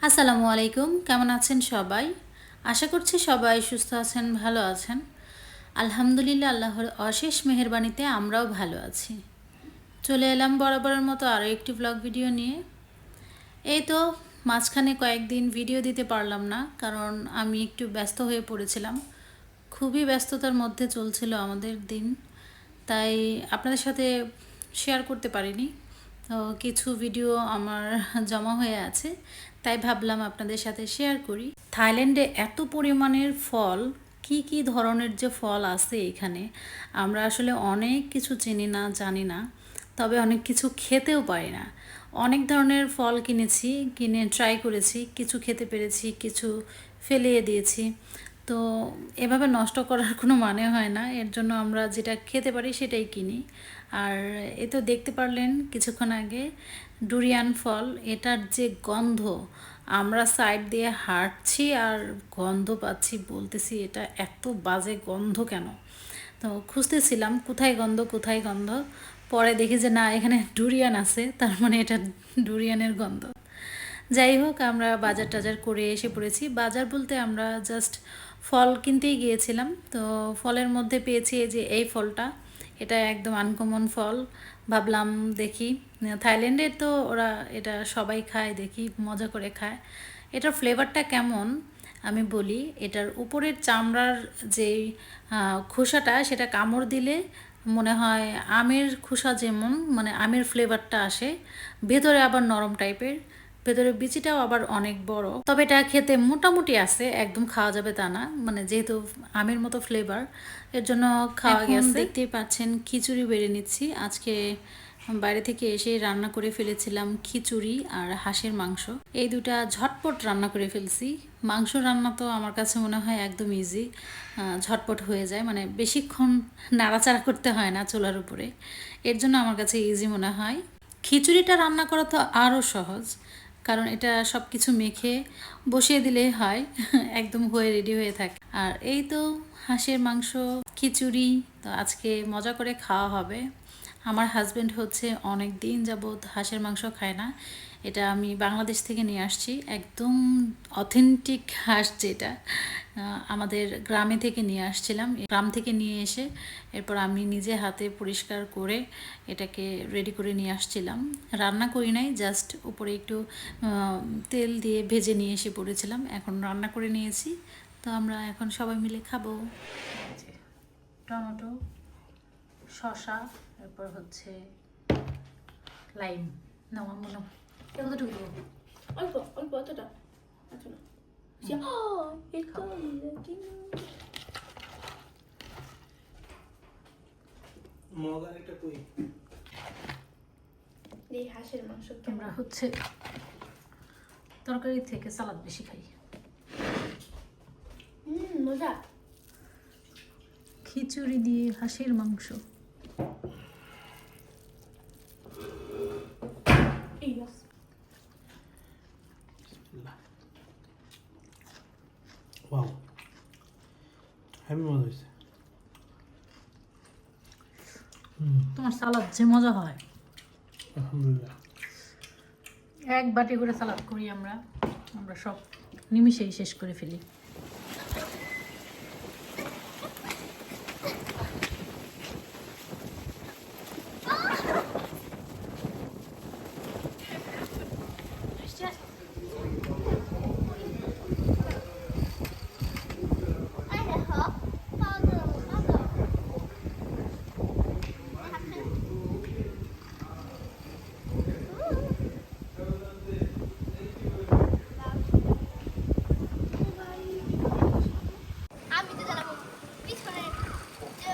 আসসালামু আলাইকুম, কেমন আছেন সবাই? আশা করছি সবাই সুস্থ আছেন, ভালো আছেন। আলহামদুলিল্লাহ, আল্লাহর অশেষ মেহেরবানিতে আমরাও ভালো আছি। চলে এলাম বরাবরের মতো আরও একটি ব্লগ ভিডিও নিয়ে। এই তো মাঝখানে কয়েকদিন ভিডিও দিতে পারলাম না, কারণ আমি একটু ব্যস্ত হয়ে পড়েছিলাম। খুবই ব্যস্ততার মধ্যে চলছিল আমাদের দিন, তাই আপনাদের সাথে শেয়ার করতে পারিনি। তো কিছু ভিডিও আমার জমা হয়ে আছে, তাই ভাবলাম আপনাদের সাথে শেয়ার করি। থাইল্যান্ডে এত পরিমাণের ফল, কি কি ধরনের যে ফল আছে এখানে, আমরা আসলে অনেক কিছু চিনি না, জানি না, তবে অনেক কিছু খেতেও পারি না। অনেক ধরনের ফল কিনে ট্রাই করেছি, কিছু খেতে পেরেছি, কিছু ফেলিয়ে দিয়েছি। তো এভাবে নষ্ট করার কোনো মানে হয় না, এর জন্য আমরা যেটা খেতে পারি সেটাই কিনি। আর এ তো দেখতে পারলেন কিছুক্ষণ আগে ডুরিয়ান ফল, এটার যে গন্ধ, আমরা সাইড দিয়ে হাঁটছি আর গন্ধ পাচ্ছি, বলতেছি এটা এত বাজে গন্ধ কেন। তো খুঁজতেছিলাম কোথায় গন্ধ কোথায় গন্ধ, পরে দেখি যে না, এখানে ডুরিয়ান আছে, তার মানে এটা ডুরিয়ানের গন্ধ। যাই হোক, আমরা বাজার টাজার করে এসে পড়েছি। বাজার বলতে আমরা জাস্ট ফল কিনতেই গিয়েছিলাম। তো ফলের মধ্যে পেয়েছি এই যে এই ফলটা, এটা একদম আনকমন ফল। ভাবলাম দেখি, থাইল্যান্ডে তো ওরা এটা সবাই খায়, দেখি মজা করে খায়। এটার ফ্লেভারটা কেমন আমি বলি। এটার উপরের চামড়ার যেই খোসাটা, সেটা কামড় দিলে মনে হয় আমের খোসা, যেমন মানে আমের ফ্লেভারটা আসে, ভেতরে আবার নরম টাইপের, ভেতরে বিচিটাও আবার অনেক বড়। তবে এটা খেতে মোটামুটি আছে, একদম খাওয়া যাবে তা না, মানে যেহেতু আমের মতো ফ্লেভার, এর জন্য খাওয়া গেছে। দেখতেই পাচ্ছেন খিচুড়ি বেড়ে নিচ্ছি আজকে। বাইরে থেকে এসে রান্না করে ফেলেছিলাম খিচুড়ি আর হাঁসের মাংস, এই দুটা ঝটপট রান্না করে ফেলছি। মাংস রান্না তো আমার কাছে মনে হয় একদম ইজি, ঝটপট হয়ে যায়, মানে বেশিক্ষণ নাড়াচাড়া করতে হয় না চুলার উপরে, এর জন্য আমার কাছে ইজি মনে হয়। খিচুড়িটা রান্না করা তো আরও সহজ, কারণ এটা সব কিছু মেখে বসিয়ে দিলেই হয়, একদম হয়ে রেডি হয়ে থাকে। আর এই তো হাঁসের মাংস, খিচুড়ি, তো আজকে মজা করে খাওয়া হবে। আমার হাজব্যান্ড হচ্ছে অনেক দিন যাবৎ হাঁসের মাংস খায় না, এটা আমি বাংলাদেশ থেকে নিয়ে আসছি, একদম অথেন্টিক হাঁস, যেটা আমাদের গ্রামে থেকে নিয়ে আসছিলাম। গ্রাম থেকে নিয়ে এসে এরপর আমি নিজে হাতে পরিষ্কার করে এটাকে রেডি করে নিয়ে আসছিলাম। রান্না করি নাই, জাস্ট উপরে একটু তেল দিয়ে ভেজে নিয়ে এসে পড়েছিলাম, এখন রান্না করে নিয়েছি। তো আমরা এখন সবাই মিলে খাবো। টমেটো, শসা, এরপর হচ্ছে লাইম। না আমার মনে কতটুকু দেবো? অল্প অল্প, অতটা আচ্ছা না এটা মজার একটা কই এই হাঁসের মাংস আমরা হচ্ছে তরকারি থেকে সালাদ বেশি খাই। মজা। খিচুড়ি দিয়ে হাঁসের মাংস। এই বাস ওয়াও, হেভি মজা হয়েছে। তোমার সালাদ যে মজা হয়, আলহামদুলিল্লাহ। এক বাটি করে সালাদ করি আমরা, আমরা সব নিমিষেই শেষ করে ফেলি। আমি তো জানাবো পিছনে যে